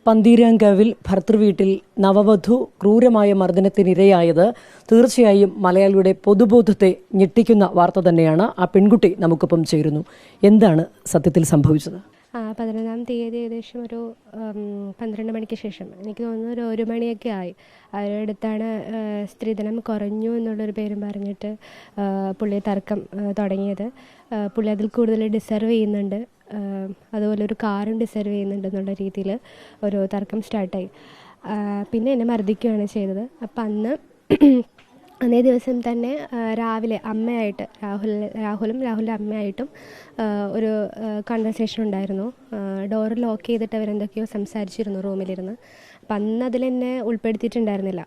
പന്തീരാങ്കാവിൽ ഭർതൃവീട്ടിൽ നവവധു ക്രൂരമായ മർദ്ദനത്തിനിരയായത് തീർച്ചയായും മലയാളിയുടെ പൊതുബോധത്തെ ഞെട്ടിക്കുന്ന വാർത്ത തന്നെയാണ്. ആ പെൺകുട്ടി നമുക്കൊപ്പം ചേരുന്നു. എന്താണ് സത്യത്തിൽ സംഭവിച്ചത്? 11-ാം തീയതി ഏകദേശം ഒരു 12 മണിക്ക് ശേഷം, എനിക്ക് തോന്നുന്നു ഒരു 1 മണിയൊക്കെ ആയി. അവരുടെ അടുത്താണ് സ്ത്രീധനം കുറഞ്ഞു എന്നുള്ളൊരു പേരും പറഞ്ഞിട്ട് പുള്ളി തർക്കം തുടങ്ങിയത്. പുള്ളി അതിൽ കൂടുതൽ ഡിസർവ് ചെയ്യുന്നുണ്ട്, അതുപോലെ ഒരു കാറും ഡിസർവ് ചെയ്യുന്നുണ്ട് എന്നുള്ള രീതിയിൽ ഒരു തർക്കം സ്റ്റാർട്ടായി. പിന്നെ എന്നെ മർദ്ദിക്കുകയാണ് ചെയ്തത്. അപ്പം അന്നേ ദിവസം തന്നെ രാവിലെ അമ്മയായിട്ട് രാഹുലിൻ്റെ അമ്മയായിട്ടും ഒരു കൺവെർസേഷൻ ഉണ്ടായിരുന്നു. ഡോറ് ലോക്ക് ചെയ്തിട്ട് അവരെന്തൊക്കെയോ സംസാരിച്ചിരുന്നു റൂമിലിരുന്ന്. അപ്പം അന്ന് അതിലെന്നെ ഉൾപ്പെടുത്തിയിട്ടുണ്ടായിരുന്നില്ല.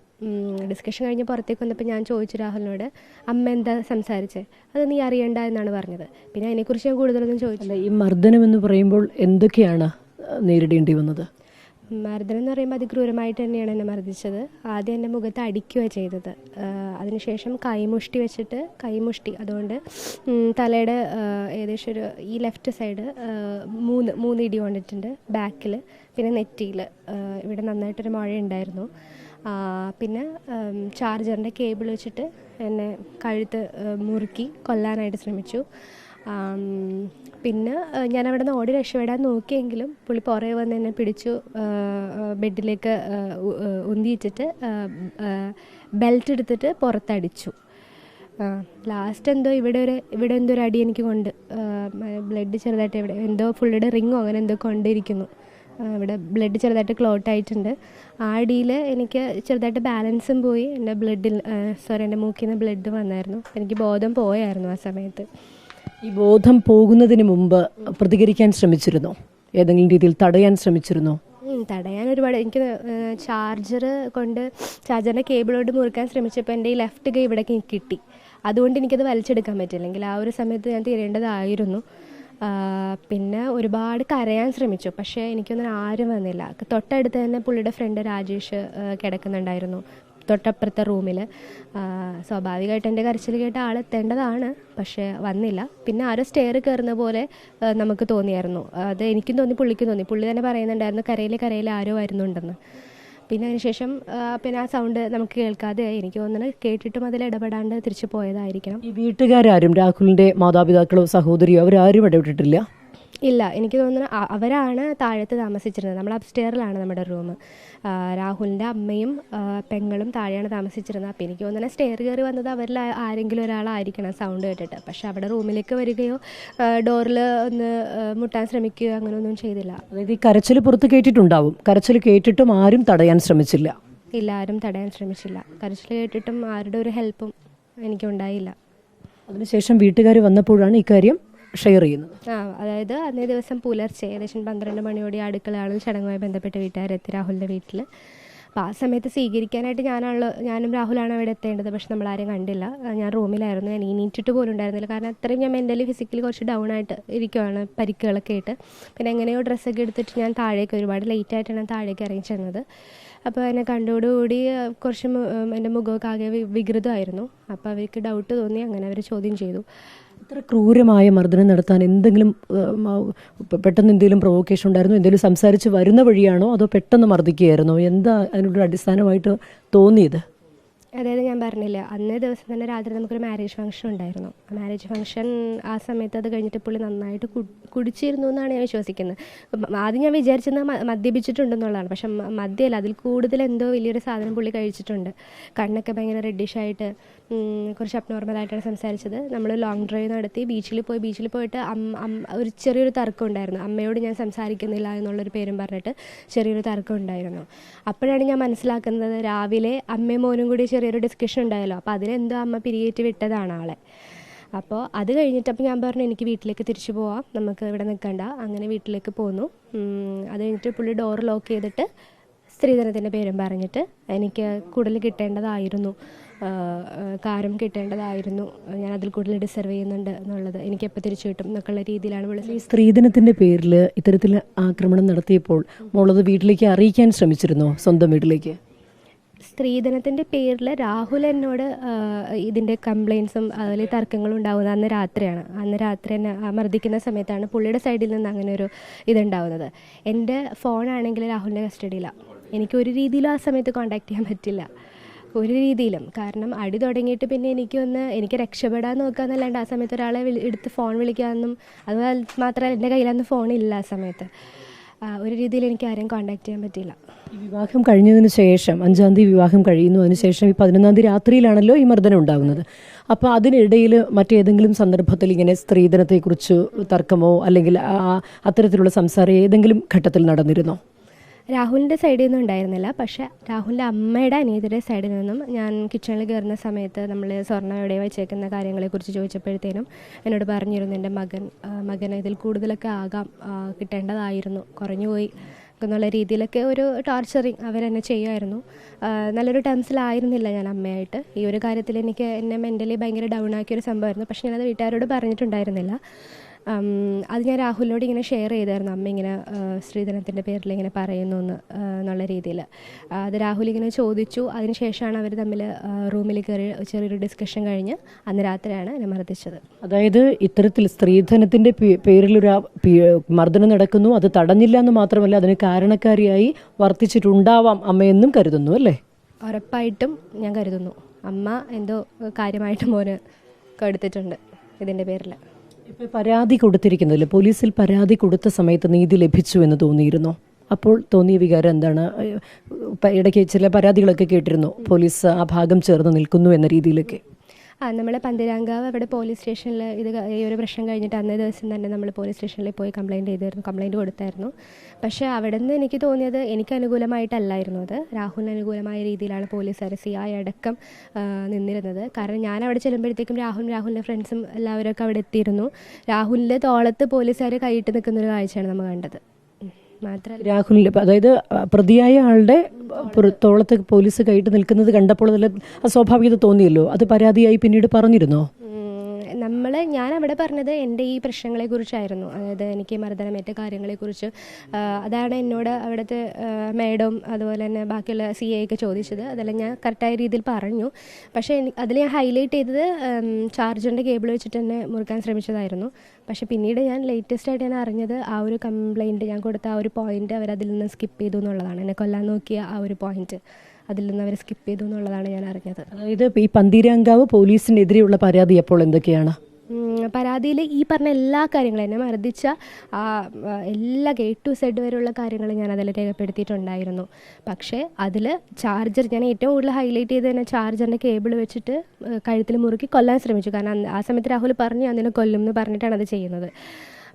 ഡിസ്കഷൻ കഴിഞ്ഞ് പുറത്തേക്ക് വന്നപ്പോൾ ഞാൻ ചോദിച്ചു രാഹുലിനോട്, അമ്മ എന്താ സംസാരിച്ചത്, അത് നീ അറിയണ്ട എന്നാണ് പറഞ്ഞത്. പിന്നെ അതിനെക്കുറിച്ച് ഞാൻ കൂടുതലൊന്നും ചോദിച്ചില്ല. ഈ മർദ്ദനം എന്ന് പറയുമ്പോൾ എന്തൊക്കെയാണ് നേരിടേണ്ടി വന്നത്? മർദ്ദനം എന്ന് പറയുമ്പോൾ അതിക്രൂരമായിട്ട് തന്നെയാണ് എന്നെ മർദ്ദിച്ചത്. ആദ്യം എൻ്റെ മുഖത്ത് അടിക്കുകയാണ് ചെയ്തത്. അതിനുശേഷം കൈമുഷ്ടി അതുകൊണ്ട് തലയുടെ ഏകദേശം ഒരു ഈ ലെഫ്റ്റ് സൈഡ് മൂന്ന് ഇടി കൊണ്ടിട്ടുണ്ട്, ബാക്കിൽ, പിന്നെ നെറ്റിയിൽ ഇവിടെ നന്നായിട്ടൊരു മുഴ ഉണ്ടായിരുന്നു. പിന്നെ ചാർജറിൻ്റെ കേബിൾ വെച്ചിട്ട് എന്നെ കഴുത്ത് മുറുക്കി കൊല്ലാനായിട്ട് ശ്രമിച്ചു. പിന്നെ ഞാൻ അവിടെ നിന്ന് ഓടി രക്ഷപ്പെടാൻ നോക്കിയെങ്കിലും പുള്ളി പുറകെ വന്ന് എന്നെ പിടിച്ചു ബെഡിലേക്ക് ഉന്തിയിച്ചിട്ട് ബെൽറ്റ് എടുത്തിട്ട് പുറത്തടിച്ചു. ലാസ്റ്റ് ഇവിടെ എന്തോ ഒരു അടി എനിക്ക് കൊണ്ട്, ബ്ലഡ് ചെറുതായിട്ട് ഇവിടെ എന്തോ പുള്ളിയുടെ റിങ്ങോ അങ്ങനെ എന്തോ കൊണ്ടിരിക്കുന്നു. ഇവിടെ ബ്ലഡ് ചെറുതായിട്ട് ക്ലോട്ട് ആയിട്ടുണ്ട്. ആ അടിയിൽ എനിക്ക് ചെറുതായിട്ട് ബാലൻസും പോയി. എൻ്റെ മൂക്കിൽ നിന്ന് ബ്ലഡ് വന്നായിരുന്നു. എനിക്ക് ബോധം പോയായിരുന്നു ആ സമയത്ത്. ഈ ബോധം പോകുന്നതിന് മുമ്പ് പ്രതികരിക്കാൻ ശ്രമിച്ചിരുന്നോ? ഏതെങ്കിലും രീതിയിൽ തടയാൻ ശ്രമിച്ചിരുന്നോ? തടയാൻ ഒരുപാട്, എനിക്ക് ചാർജറിൻ്റെ കേബിളോട് മുറുക്കാൻ ശ്രമിച്ചപ്പോൾ എൻ്റെ ഈ ലെഫ്റ്റ് കൈ ഇവിടേക്ക് എനിക്ക് കിട്ടി. അതുകൊണ്ട് എനിക്കത് വലിച്ചെടുക്കാൻ പറ്റില്ലെങ്കിൽ ആ ഒരു സമയത്ത് ഞാൻ തീരേണ്ടതായിരുന്നു. പിന്നെ ഒരുപാട് കരയാൻ ശ്രമിച്ചു, പക്ഷേ എനിക്കൊന്നും ആരും വന്നില്ല. തൊട്ടടുത്ത് തന്നെ പുള്ളിയുടെ ഫ്രണ്ട് രാജേഷ് കിടക്കുന്നുണ്ടായിരുന്നു, തൊട്ടപ്പുറത്തെ റൂമിൽ. സ്വാഭാവികമായിട്ട് എൻ്റെ കരച്ചിൽ കേട്ട ആളെത്തേണ്ടതാണ്, പക്ഷേ വന്നില്ല. പിന്നെ ആരോ സ്റ്റെയർ കയറുന്ന പോലെ നമുക്ക് തോന്നിയായിരുന്നു. അത് എനിക്കും തോന്നി, പുള്ളിക്കും തോന്നി. പുള്ളി തന്നെ പറയുന്നുണ്ടായിരുന്നു കരയിൽ ആരോ വരുന്നുണ്ടെന്ന്. പിന്നെ അതിനുശേഷം പിന്നെ ആ സൗണ്ട് നമുക്ക് കേൾക്കാതെ എനിക്ക് തോന്നുന്നത് കേട്ടിട്ടും അതിൽ ഇടപെടാണ്ട് തിരിച്ചു പോയതായിരിക്കണം. ഈ വീട്ടുകാരും രാഹുലിൻ്റെ മാതാപിതാക്കളോ സഹോദരിയോ അവരാരും ഇടപെട്ടിട്ടില്ല? ഇല്ല, എനിക്ക് തോന്നുന്നത് അവരാണ് താഴത്ത് താമസിച്ചിരുന്നത്. നമ്മൾ അപ്സ്റ്റെയറിലാണ് നമ്മുടെ റൂം. രാഹുലിൻ്റെ അമ്മയും പെങ്ങളും താഴെയാണ് താമസിച്ചിരുന്നത്. അപ്പോൾ എനിക്ക് തോന്നുന്നത് സ്റ്റെയർ കയറി വന്നത് അവരിൽ ആരെങ്കിലും ഒരാളായിരിക്കണം സൗണ്ട് കേട്ടിട്ട്. പക്ഷെ അവിടെ റൂമിലേക്ക് വരികയോ ഡോറിൽ ഒന്ന് മുട്ടാൻ ശ്രമിക്കുകയോ അങ്ങനെയൊന്നും ചെയ്തില്ല. അതായത് ഈ കരച്ചിൽ പുറത്ത് കേട്ടിട്ടുണ്ടാവും, കരച്ചിൽ കേട്ടിട്ടും ആരും തടയാൻ ശ്രമിച്ചില്ല? ഇല്ല, ആരും തടയാൻ ശ്രമിച്ചില്ല. കരച്ചിൽ കേട്ടിട്ടും ആരുടെ ഒരു ഹെൽപ്പും എനിക്കുണ്ടായില്ല. അതിനുശേഷം വീട്ടുകാർ വന്നപ്പോഴാണ് ഇക്കാര്യം ഷെയർ ചെയ്യുന്നത്. അതായത് അന്നേ ദിവസം പുലർച്ചെ ഏകദേശം 12 മണിയോടെ അടുക്കളയാണ് ചടങ്ങുമായി ബന്ധപ്പെട്ട വീട്ടുകാരെത്തി രാഹുലിൻ്റെ വീട്ടിൽ. അപ്പോൾ ആ സമയത്ത് സ്വീകരിക്കാനായിട്ട് ഞാനും രാഹുലാണ് അവിടെ എത്തേണ്ടത്. പക്ഷെ നമ്മളാരും കണ്ടില്ല. ഞാൻ റൂമിലായിരുന്നു. ഞാൻ എണീറ്റിട്ട് പോലും ഉണ്ടായിരുന്നില്ല. കാരണം അത്രയും ഞാൻ മെൻ്റലി ഫിസിക്കലി കുറച്ച് ഡൗൺ ആയിട്ട് ഇരിക്കുകയാണ്, പരിക്കുകളൊക്കെ ആയിട്ട്. പിന്നെ എങ്ങനെയോ ഡ്രസ്സൊക്കെ എടുത്തിട്ട് ഞാൻ താഴേക്ക് ഒരുപാട് ലേറ്റായിട്ടാണ് താഴേക്ക് ഇറങ്ങി ചെന്നത്. അപ്പോൾ എന്നെ കണ്ടോടുകൂടി കുറച്ച് എൻ്റെ മുഖമൊക്കെ ആകെ വികൃതമായിരുന്നു. അപ്പോൾ അവർക്ക് ഡൗട്ട് തോന്നി. അങ്ങനെ അവർ ചോദ്യം ചെയ്തു. ഇത്ര ക്രൂരമായ മർദ്ദനം നടത്താൻ പെട്ടെന്ന് എന്തെങ്കിലും പ്രൊവോക്കേഷൻ ഉണ്ടായിരുന്നോ? എന്തെങ്കിലും സംസാരിച്ച് വരുന്ന വഴിയാണോ അതോ പെട്ടെന്ന് മർദ്ദിക്കുകയായിരുന്നോ? എന്താ അതിനൊരു അടിസ്ഥാനമായിട്ട് തോന്നിയത്? അതായത് ഞാൻ പറഞ്ഞില്ല, അന്നേ ദിവസം തന്നെ രാത്രി നമുക്കൊരു മാരേജ് ഫംഗ്ഷൻ ഉണ്ടായിരുന്നു. മാരേജ് ഫംഗ്ഷൻ ആ സമയത്ത് അത് കഴിഞ്ഞിട്ട് പുള്ളി നന്നായിട്ട് കുടിച്ചിരുന്നു എന്നാണ് ഞാൻ വിശ്വസിക്കുന്നത്. ആദ്യം ഞാൻ വിചാരിച്ചത് മദ്യപിച്ചിട്ടുണ്ടെന്നുള്ളതാണ്. പക്ഷെ മദ്യമല്ല, അതിൽ കൂടുതൽ എന്തോ വലിയൊരു സാധനം പുള്ളി കഴിച്ചിട്ടുണ്ട്. കണ്ണൊക്കെ ഭയങ്കര റെഡിഷായിട്ട് കുറച്ച് അബ്നോർമലായിട്ടാണ് സംസാരിച്ചത്. നമ്മൾ ലോങ് ഡ്രൈവ് നടത്തി ബീച്ചിൽ പോയിട്ട് ഒരു ചെറിയൊരു തർക്കം ഉണ്ടായിരുന്നു. അമ്മയോട് ഞാൻ സംസാരിക്കുന്നില്ല എന്നുള്ളൊരു പേരും പറഞ്ഞിട്ട് ചെറിയൊരു തർക്കം ഉണ്ടായിരുന്നു. അപ്പോഴാണ് ഞാൻ മനസ്സിലാക്കുന്നത് രാവിലെ അമ്മയും മോനും കൂടി ചെറിയൊരു ഡിസ്കഷൻ ഉണ്ടായല്ലോ. അപ്പോൾ അതിലെന്തോ അമ്മ പിരിയേറ്റ് വിട്ടതാണ് ആളെ. അപ്പോൾ അത് കഴിഞ്ഞിട്ടപ്പോൾ ഞാൻ പറഞ്ഞു എനിക്ക് വീട്ടിലേക്ക് തിരിച്ചു പോവാം, നമുക്ക് ഇവിടെ നിൽക്കണ്ട. അങ്ങനെ വീട്ടിലേക്ക് പോന്നു. അത് കഴിഞ്ഞിട്ട് പുള്ളി ഡോർ ലോക്ക് ചെയ്തിട്ട് സ്ത്രീധനത്തിൻ്റെ പേരും പറഞ്ഞിട്ട് എനിക്ക് കൂടുതൽ കിട്ടേണ്ടതായിരുന്നു, കാര്യം കിട്ടേണ്ടതായിരുന്നു, ഞാൻ അതിൽ കൂടുതൽ ഡിസർവ് ചെയ്യുന്നുണ്ട് എന്നുള്ളത്, എനിക്ക് എപ്പോൾ തിരിച്ചു കിട്ടും എന്നൊക്കെയുള്ള രീതിയിലാണ് വിളിച്ചത്. ഈ സ്ത്രീധനത്തിൻ്റെ പേരിൽ ഇത്തരത്തിൽ ആക്രമണം നടത്തിയപ്പോൾ മോളത് വീട്ടിലേക്ക് അറിയിക്കാൻ ശ്രമിച്ചിരുന്നോ? സ്വന്തം വീട്ടിലേക്ക് സ്ത്രീധനത്തിൻ്റെ പേരിൽ രാഹുൽ എന്നോട് ഇതിൻ്റെ കംപ്ലയിൻസും അതുപോലെ തർക്കങ്ങളും ഉണ്ടാകുന്നത് അന്ന് രാത്രിയാണ്. അന്ന് രാത്രി എന്നെ മർദ്ദിക്കുന്ന സമയത്താണ് പുള്ളിയുടെ സൈഡിൽ നിന്ന് അങ്ങനെ ഒരു ഇതുണ്ടാവുന്നത്. എൻ്റെ ഫോണാണെങ്കിൽ രാഹുലിൻ്റെ കസ്റ്റഡിയിലാണ്. എനിക്കൊരു രീതിയിലും ആ സമയത്ത് കോൺടാക്ട് ചെയ്യാൻ പറ്റില്ല, ഒരു രീതിയിലും. കാരണം അടി തുടങ്ങിയിട്ട് പിന്നെ എനിക്ക് രക്ഷപ്പെടാൻ നോക്കാമെന്നല്ലാണ്ട് ആ സമയത്ത് ഒരാളെ എടുത്ത് ഫോൺ വിളിക്കാമെന്നും അത് മാത്രമല്ല എൻ്റെ കയ്യിലന്ന് ഫോണില്ല ആ സമയത്ത്. ഒരു രീതിയിൽ എനിക്ക് ആരെയും കോൺടാക്ട് ചെയ്യാൻ പറ്റിയില്ല. ഈ വിവാഹം കഴിഞ്ഞതിന് ശേഷം 5-ാം തീയതി വിവാഹം കഴിയുന്നു, അതിനുശേഷം ഈ 11-ാം തീയതി രാത്രിയിലാണല്ലോ ഈ മർദ്ദനം ഉണ്ടാകുന്നത്. അപ്പോൾ അതിനിടയിൽ മറ്റേതെങ്കിലും സന്ദർഭത്തിൽ ഇങ്ങനെ സ്ത്രീധനത്തെക്കുറിച്ച് തർക്കമോ അല്ലെങ്കിൽ അത്തരത്തിലുള്ള സംസാരം ഏതെങ്കിലും ഘട്ടത്തിൽ നടന്നിരുന്നോ? രാഹുലിൻ്റെ സൈഡിൽ നിന്നും ഉണ്ടായിരുന്നില്ല. പക്ഷേ രാഹുലിൻ്റെ അമ്മയുടെ അനിയത്തിയുടെ സൈഡിൽ നിന്നും ഞാൻ കിച്ചണിൽ കയറുന്ന സമയത്ത് നമ്മൾ സ്വർണ്ണം എവിടെ വെച്ചേക്കുന്ന കാര്യങ്ങളെക്കുറിച്ച് ചോദിച്ചപ്പോഴത്തേനും എന്നോട് പറഞ്ഞിരുന്നു എൻ്റെ മകൻ ഇതിൽ കൂടുതലൊക്കെ കിട്ടേണ്ടതായിരുന്നു, കുറഞ്ഞുപോയി എന്നുള്ള രീതിയിലൊക്കെ ഒരു ടോർച്ചറിങ് അവരെന്നെ ചെയ്യുമായിരുന്നു. നല്ലൊരു ടേംസിലായിരുന്നില്ല ഞാൻ അമ്മയായിട്ട്. ഈ ഒരു കാര്യത്തിൽ എന്നെ മെൻ്റലി ഭയങ്കര ഡൗൺ ആക്കിയൊരു സംഭവമായിരുന്നു. പക്ഷേ ഞാനത് വീട്ടുകാരോട് പറഞ്ഞിട്ടുണ്ടായിരുന്നില്ല. അത് ഞാൻ രാഹുലിനോട് ഇങ്ങനെ ഷെയർ ചെയ്തായിരുന്നു, അമ്മ ഇങ്ങനെ സ്ത്രീധനത്തിൻ്റെ പേരിൽ ഇങ്ങനെ പറയുന്നു എന്നുള്ള രീതിയിൽ. അത് രാഹുൽ ഇങ്ങനെ ചോദിച്ചു. അതിനുശേഷമാണ് അവർ തമ്മിൽ റൂമിൽ കയറി ചെറിയൊരു ഡിസ്കഷൻ കഴിഞ്ഞ് അന്ന് രാത്രിയാണ് എന്നെ മർദ്ദിച്ചത്. അതായത് ഇത്തരത്തിൽ സ്ത്രീധനത്തിൻ്റെ പേരിലൊരു മർദ്ദനം നടക്കുന്നു, അത് തടഞ്ഞില്ല എന്ന് മാത്രമല്ല അതിന് കാരണക്കാരിയായി വർത്തിച്ചിട്ടുണ്ടാവാം അമ്മയെന്നും കരുതുന്നു അല്ലേ? ഉറപ്പായിട്ടും ഞാൻ കരുതുന്നു. അമ്മ എന്തോ കാര്യമായിട്ട് മോന് കൊടുത്തിട്ടുണ്ട് ഇതിൻ്റെ പേരിൽ. ഇപ്പോൾ പരാതി കൊടുത്തിരിക്കുന്നതിൽ പോലീസിൽ പരാതി കൊടുത്ത സമയത്ത് നീതി ലഭിച്ചു എന്ന് തോന്നിയിരുന്നോ? അപ്പോൾ തോന്നിയ വികാരം എന്താണ്? ഇടയ്ക്ക് ചില പരാതികളൊക്കെ കേട്ടിരുന്നു, പോലീസ് ആ ഭാഗം ചേർന്ന് നിൽക്കുന്നു എന്ന രീതിയിലൊക്കെ. നമ്മൾ പന്തീരാങ്കാവ് അവിടെ പോലീസ് സ്റ്റേഷനിൽ ഈ ഒരു പ്രശ്നം കഴിഞ്ഞിട്ട് അന്നേ ദിവസം തന്നെ നമ്മൾ പോലീസ് സ്റ്റേഷനിൽ പോയി കംപ്ലയിൻറ്റ് കൊടുത്തായിരുന്നു. പക്ഷേ അവിടെ നിന്ന് എനിക്ക് തോന്നിയത് എനിക്ക് അനുകൂലമായിട്ടല്ലായിരുന്നു അത്. രാഹുലിന് അനുകൂലമായ രീതിയിലാണ് പോലീസുകാർ CI അടക്കം നിന്നിരുന്നത്. കാരണം ഞാൻ അവിടെ ചെല്ലുമ്പോഴത്തേക്കും രാഹുലിൻ്റെ ഫ്രണ്ട്സും എല്ലാവരും അവിടെ എത്തിയിരുന്നു. രാഹുലിൻ്റെ തോളത്ത് പോലീസുകാർ കൈയിട്ട് നിൽക്കുന്നൊരു കാഴ്ചയാണ് നമ്മൾ കണ്ടത്. രാഹുലിൻ്റെ, അതായത് പ്രതിയായ ആളുടെ തോളത്ത് പോലീസ് കൈയിട്ട് നിൽക്കുന്നത് കണ്ടപ്പോൾ അതിൽ അസ്വാഭാവികത തോന്നിയല്ലോ. അത് പരാതിയായി പിന്നീട് പറഞ്ഞിരുന്നോ? ഞാൻ അവിടെ പറഞ്ഞത് എൻ്റെ ഈ പ്രശ്നങ്ങളെക്കുറിച്ചായിരുന്നു. അതായത് എനിക്ക് മർദ്ദനമേറ്റ കാര്യങ്ങളെക്കുറിച്ച്. അതാണ് എന്നോട് അവിടുത്തെ മേഡം അതുപോലെ തന്നെ ബാക്കിയുള്ള CI ഒക്കെ ചോദിച്ചത്. അതെല്ലാം ഞാൻ കറക്റ്റായ രീതിയിൽ പറഞ്ഞു. പക്ഷേ അതിൽ ഞാൻ ഹൈലൈറ്റ് ചെയ്തത് ചാർജറിൻ്റെ കേബിൾ വെച്ചിട്ട് തന്നെ മുറുക്കാൻ ശ്രമിച്ചതായിരുന്നു. പക്ഷേ പിന്നീട് ഞാൻ ലേറ്റസ്റ്റായിട്ട് ഞാൻ അറിഞ്ഞത് ആ ഒരു കംപ്ലയിൻറ്റ് ഞാൻ കൊടുത്ത ആ ഒരു പോയിൻ്റ് അവരതിൽ നിന്ന് സ്കിപ്പ് ചെയ്തു എന്നുള്ളതാണ്. എന്നെ കൊല്ലാൻ നോക്കിയ ആ ഒരു പോയിൻറ്റ് അതിൽ നിന്ന് അവർ സ്കിപ്പ് ചെയ്തു എന്നുള്ളതാണ് ഞാൻ അറിഞ്ഞത്. അതായത് ഈ പന്തീരാങ്കാവ് പോലീസിനെതിരെയുള്ള പരാതി അപ്പോൾ എന്തൊക്കെയാണ്? പരാതിയിൽ ഈ പറഞ്ഞ എല്ലാ കാര്യങ്ങളും, എന്നെ മർദ്ദിച്ച എല്ലാ A to Z വരെയുള്ള കാര്യങ്ങൾ ഞാൻ അതിൽ രേഖപ്പെടുത്തിയിട്ടുണ്ടായിരുന്നു. പക്ഷേ അതിൽ ചാർജർ, ഞാൻ ഏറ്റവും കൂടുതൽ ഹൈലൈറ്റ് ചെയ്ത് തന്നെ ചാർജറിൻ്റെ കേബിൾ വെച്ചിട്ട് കഴുത്തിൽ മുറുക്കി കൊല്ലാൻ ശ്രമിച്ചു. കാരണം ആ സമയത്ത് രാഹുൽ പറഞ്ഞു അതിനെ കൊല്ലും എന്ന് പറഞ്ഞിട്ടാണ് അത് ചെയ്യുന്നത്.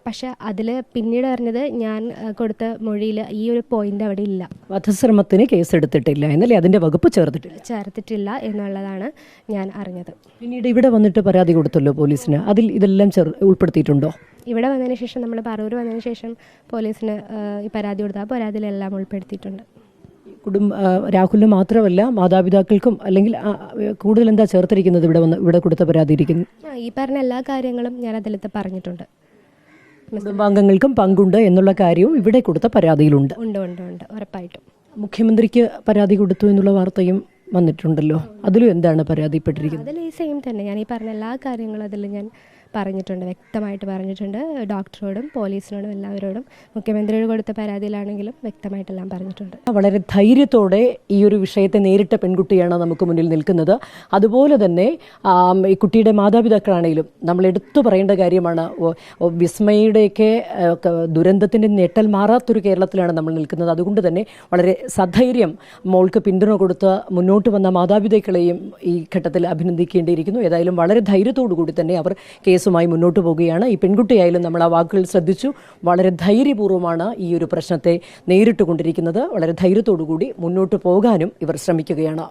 പക്ഷെ അതിൽ പിന്നീട് അറിഞ്ഞത് ഞാൻ കൊടുത്ത മൊഴിയിൽ ഈ ഒരു പോയിന്റ് അവിടെ ഇല്ല. വധശ്രമത്തിന് കേസെടുത്തിട്ടില്ല എന്നല്ലേ, അതിൻ്റെ വകുപ്പ് ചേർത്തിട്ടില്ല എന്നുള്ളതാണ് ഞാൻ അറിഞ്ഞത്. പിന്നീട് ഇവിടെ വന്നിട്ട് പരാതി കൊടുത്തല്ലോ പോലീസിന്, അതിൽ ഇതെല്ലാം ഉൾപ്പെടുത്തിയിട്ടുണ്ടോ? ഇവിടെ വന്നതിന് ശേഷം, നമ്മൾ പറവൂർ വന്നതിന് ശേഷം പോലീസിന് ഈ പരാതി കൊടുത്ത ആ പരാതിയിലെല്ലാം ഉൾപ്പെടുത്തിയിട്ടുണ്ട്. രാഹുലിന് മാത്രമല്ല മാതാപിതാക്കൾക്കും അല്ലെങ്കിൽ കൂടുതൽ എന്താ ചേർത്തിരിക്കുന്നത് ഇവിടെ കൊടുത്ത പരാതി ഇരിക്കുന്നു? ഈ പറഞ്ഞ എല്ലാ കാര്യങ്ങളും ഞാൻ അതിലത്തെ പറഞ്ഞിട്ടുണ്ട്. കുടുംബാംഗങ്ങൾക്കും പങ്കുണ്ട് എന്നുള്ള കാര്യവും ഇവിടെ കൊടുത്ത പരാതിയിലുണ്ട്. ഉണ്ട് ഉറപ്പായിട്ടും. മുഖ്യമന്ത്രിക്ക് പരാതി കൊടുത്തു എന്നുള്ള വാർത്തയും വന്നിട്ടുണ്ടല്ലോ, അതിലും എന്താണ് പരാതിപ്പെട്ടിരിക്കുന്നത്? അതിൽ ഈ സെയിം തന്നെ ഞാൻ ഈ പറഞ്ഞ എല്ലാ കാര്യങ്ങളും അതിൽ ഞാൻ പറഞ്ഞിട്ടുണ്ട്, വ്യക്തമായിട്ട് പറഞ്ഞിട്ടുണ്ട്. ഡോക്ടറോടും പോലീസിനോടും എല്ലാവരോടും, മുഖ്യമന്ത്രിയോട് കൊടുത്ത പരാതിയിലാണെങ്കിലും വ്യക്തമായിട്ടെല്ലാം പറഞ്ഞിട്ടുണ്ട്. വളരെ ധൈര്യത്തോടെ ഈ ഒരു വിഷയത്തെ നേരിട്ട പെൺകുട്ടിയാണ് നമുക്ക് മുന്നിൽ നിൽക്കുന്നത്. അതുപോലെ തന്നെ ഈ കുട്ടിയുടെ മാതാപിതാക്കളാണെങ്കിലും നമ്മൾ എടുത്തു പറയേണ്ട കാര്യമാണ്, വിസ്മയുടെയൊക്കെ ദുരന്തത്തിൻ്റെ ഞെട്ടൽ മാറാത്തൊരു കേരളത്തിലാണ് നമ്മൾ നിൽക്കുന്നത്. അതുകൊണ്ട് തന്നെ വളരെ സധൈര്യം മോൾക്ക് പിന്തുണ കൊടുത്ത് മുന്നോട്ട് വന്ന മാതാപിതാക്കളെയും ഈ ഘട്ടത്തിൽ അഭിനന്ദിക്കേണ്ടിയിരിക്കുന്നു. ഏതായാലും വളരെ ധൈര്യത്തോടു കൂടി തന്നെ അവർ കേസുമായി മുന്നോട്ട് പോവുകയാണ്. ഈ പെൺകുട്ടിയായാലും നമ്മൾ ആ വാക്കുകൾ ശ്രദ്ധിച്ചു, വളരെ ധൈര്യപൂർവ്വമാണ് ഈ ഒരു പ്രശ്നത്തെ നേരിട്ടുകൊണ്ടിരിക്കുന്നത്. വളരെ ധൈര്യത്തോടു കൂടി മുന്നോട്ട് പോകാനും ഇവർ ശ്രമിക്കുകയാണ്.